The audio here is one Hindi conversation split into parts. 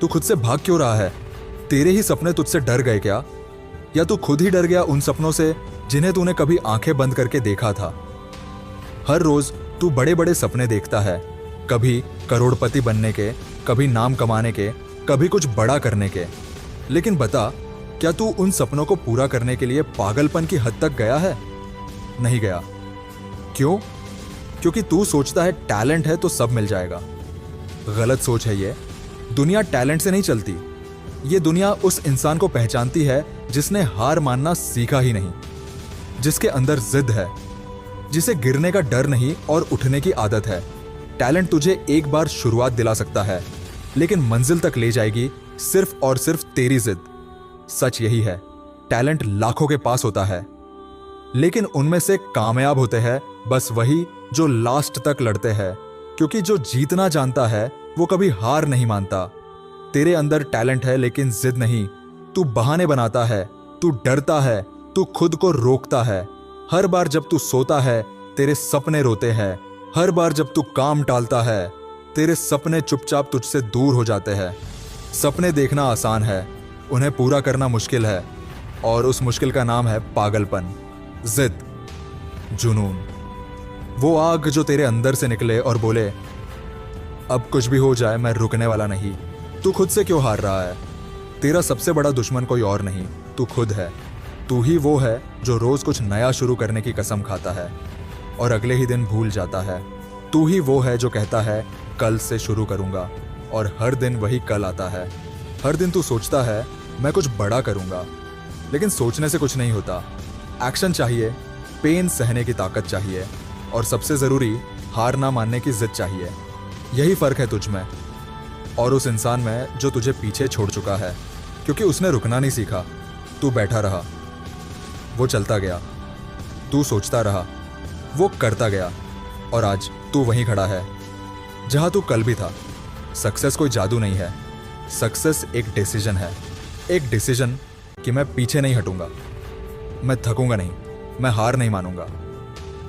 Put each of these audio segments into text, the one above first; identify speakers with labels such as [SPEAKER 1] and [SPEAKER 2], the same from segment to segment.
[SPEAKER 1] तू खुद से भाग क्यों रहा है? तेरे ही सपने तुझसे डर गए क्या? या तू खुद ही डर गया उन सपनों से जिन्हें तूने कभी आंखें बंद करके देखा था? हर रोज तू बड़े बड़े सपने देखता है, कभी करोड़पति बनने के, कभी नाम कमाने के, कभी कुछ बड़ा करने के। लेकिन बता, क्या तू उन सपनों को पूरा करने के लिए पागलपन की हद तक गया है? नहीं गया। क्यों? क्योंकि तू सोचता है टैलेंट है तो सब मिल जाएगा। गलत सोच है ये। दुनिया टैलेंट से नहीं चलती। ये दुनिया उस इंसान को पहचानती है जिसने हार मानना सीखा ही नहीं, जिसके अंदर जिद है, जिसे गिरने का डर नहीं और उठने की आदत है। टैलेंट तुझे एक बार शुरुआत दिला सकता है, लेकिन मंजिल तक ले जाएगी सिर्फ और सिर्फ तेरी जिद। सच यही है, टैलेंट लाखों के पास होता है, लेकिन उनमें से कामयाब होते हैं बस वही जो लास्ट तक लड़ते हैं, क्योंकि जो जीतना जानता है वो कभी हार नहीं मानता। तेरे अंदर टैलेंट है लेकिन जिद नहीं। तू बहाने बनाता है, तू डरता है, तू खुद को रोकता है। हर बार जब तू सोता है तेरे सपने रोते हैं। हर बार जब तू काम टालता है तेरे सपने चुपचाप तुझसे दूर हो जाते हैं। सपने देखना आसान है, उन्हें पूरा करना मुश्किल है, और उस मुश्किल का नाम है पागलपन, जिद, जुनून। वो आग जो तेरे अंदर से निकले और बोले, अब कुछ भी हो जाए मैं रुकने वाला नहीं। तू खुद से क्यों हार रहा है? तेरा सबसे बड़ा दुश्मन कोई और नहीं, तू खुद है। तू ही वो है जो रोज कुछ नया शुरू करने की कसम खाता है और अगले ही दिन भूल जाता है। तू ही वो है जो कहता है कल से शुरू करूंगा, और हर दिन वही कल आता है। हर दिन तू सोचता है मैं कुछ बड़ा करूंगा, लेकिन सोचने से कुछ नहीं होता। एक्शन चाहिए, पेन सहने की ताकत चाहिए, और सबसे जरूरी हार ना मानने की जिद चाहिए। यही फर्क है तुझ में और उस इंसान में जो तुझे पीछे छोड़ चुका है, क्योंकि उसने रुकना नहीं सीखा। तू बैठा रहा, वो चलता गया। तू सोचता रहा, वो करता गया, और आज तू वहीं खड़ा है जहां तू कल भी था। सक्सेस कोई जादू नहीं है, सक्सेस एक डिसीजन है। एक डिसीजन कि मैं पीछे नहीं हटूंगा, मैं थकूंगा नहीं, मैं हार नहीं मानूंगा।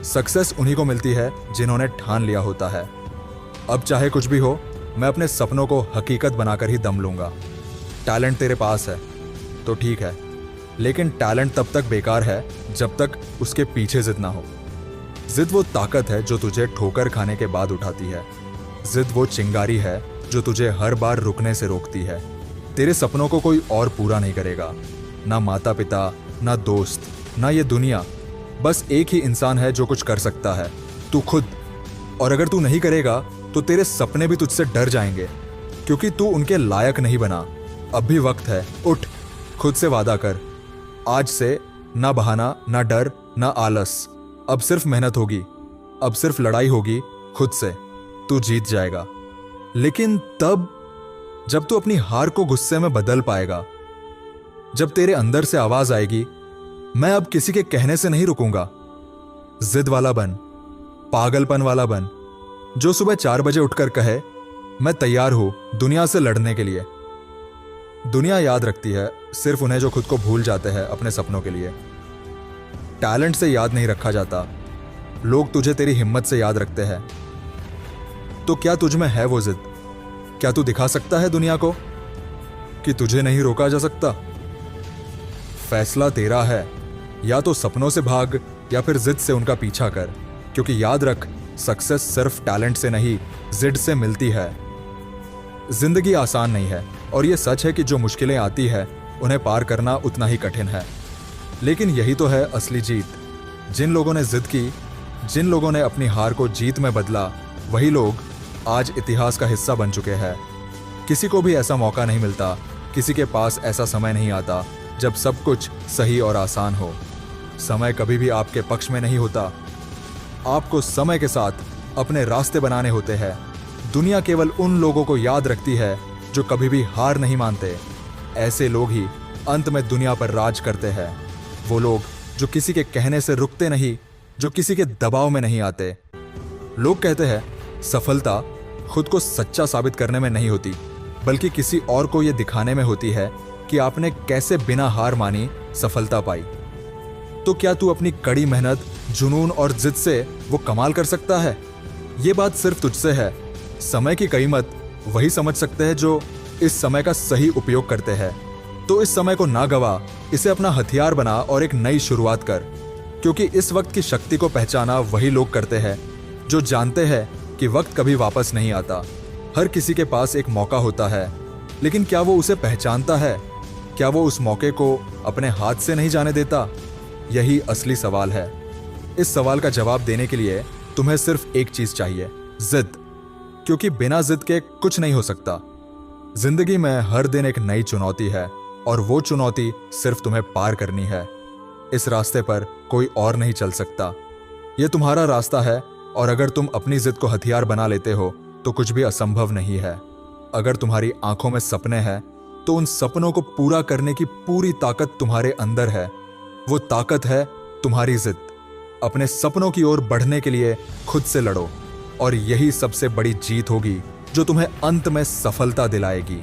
[SPEAKER 1] सक्सेस उन्हीं को मिलती है जिन्होंने ठान लिया होता है, अब चाहे कुछ भी हो मैं अपने सपनों को हकीकत बनाकर ही दम लूंगा। टैलेंट तेरे पास है तो ठीक है, लेकिन टैलेंट तब तक बेकार है जब तक उसके पीछे जिद ना हो। जिद वो ताकत है जो तुझे ठोकर खाने के बाद उठाती है। जिद वो चिंगारी है जो तुझे हर बार रुकने से रोकती है। तेरे सपनों को कोई और पूरा नहीं करेगा, ना माता पिता, ना दोस्त, ना ये दुनिया। बस एक ही इंसान है जो कुछ कर सकता है, तू खुद। और अगर तू नहीं करेगा तो तेरे सपने भी तुझसे डर जाएंगे, क्योंकि तू उनके लायक नहीं बना। अब भी वक्त है, उठ, खुद से वादा कर। आज से ना बहाना, ना डर, ना आलस। अब सिर्फ मेहनत होगी, अब सिर्फ लड़ाई होगी खुद से। तू जीत जाएगा, लेकिन तब जब तू अपनी हार को गुस्से में बदल पाएगा, जब तेरे अंदर से आवाज आएगी, मैं अब किसी के कहने से नहीं रुकूंगा। जिद वाला बन, पागलपन वाला बन, जो सुबह 4 बजे उठकर कहे मैं तैयार हूं दुनिया से लड़ने के लिए। दुनिया याद रखती है सिर्फ उन्हें जो खुद को भूल जाते हैं अपने सपनों के लिए। टैलेंट से याद नहीं रखा जाता, लोग तुझे तेरी हिम्मत से याद रखते हैं। तो क्या तुझ में है वो जिद? क्या तू दिखा सकता है दुनिया को कि तुझे नहीं रोका जा सकता? फैसला तेरा है, या तो सपनों से भाग या फिर जिद से उनका पीछा कर, क्योंकि याद रख, सक्सेस सिर्फ टैलेंट से नहीं, जिद से मिलती है। जिंदगी आसान नहीं है, और यह सच है कि जो मुश्किलें आती है उन्हें पार करना उतना ही कठिन है। लेकिन यही तो है असली जीत। जिन लोगों ने जिद की, जिन लोगों ने अपनी हार को जीत में बदला, वही लोग आज इतिहास का हिस्सा बन चुके हैं। किसी को भी ऐसा मौका नहीं मिलता, किसी के पास ऐसा समय नहीं आता जब सब कुछ सही और आसान हो। समय कभी भी आपके पक्ष में नहीं होता। आपको समय के साथ अपने रास्ते बनाने होते हैं। दुनिया केवल उन लोगों को याद रखती है जो कभी भी हार नहीं मानते। ऐसे लोग ही अंत में दुनिया पर राज करते हैं। वो लोग जो किसी के कहने से रुकते नहीं, जो किसी के दबाव में नहीं आते। लोग कहते हैं सफलता खुद को सच्चा साबित करने में नहीं होती, बल्कि किसी और को यह दिखाने में होती है कि आपने कैसे बिना हार मानी सफलता पाई। तो क्या तू अपनी कड़ी मेहनत, जुनून और जिद से वो कमाल कर सकता है? ये बात सिर्फ तुझसे है। समय की कीमत वही समझ सकते हैं जो इस समय का सही उपयोग करते हैं, तो इस समय को ना गवा, इसे अपना हथियार बना और एक नई शुरुआत कर। क्योंकि इस वक्त की शक्ति को पहचाना वही लोग करते हैं जो जानते हैं कि वक्त कभी वापस नहीं आता। हर किसी के पास एक मौका होता है, लेकिन क्या वो उसे पहचानता है? क्या वो उस मौके को अपने हाथ से नहीं जाने देता? यही असली सवाल है। इस सवाल का जवाब देने के लिए तुम्हें सिर्फ एक चीज चाहिए, जिद। क्योंकि बिना जिद के कुछ नहीं हो सकता। जिंदगी में हर दिन एक नई चुनौती है और वो चुनौती सिर्फ तुम्हें पार करनी है। इस रास्ते पर कोई और नहीं चल सकता। ये तुम्हारा रास्ता है और अगर तुम अपनी जिद को हथियार बना लेते हो तो कुछ भी असंभव नहीं है। अगर तुम्हारी आंखों में सपने हैं तो उन सपनों को पूरा करने की पूरी ताकत तुम्हारे अंदर है। वो ताकत है तुम्हारी जिद। अपने सपनों की ओर बढ़ने के लिए खुद से लड़ो और यही सबसे बड़ी जीत होगी जो तुम्हें अंत में सफलता दिलाएगी।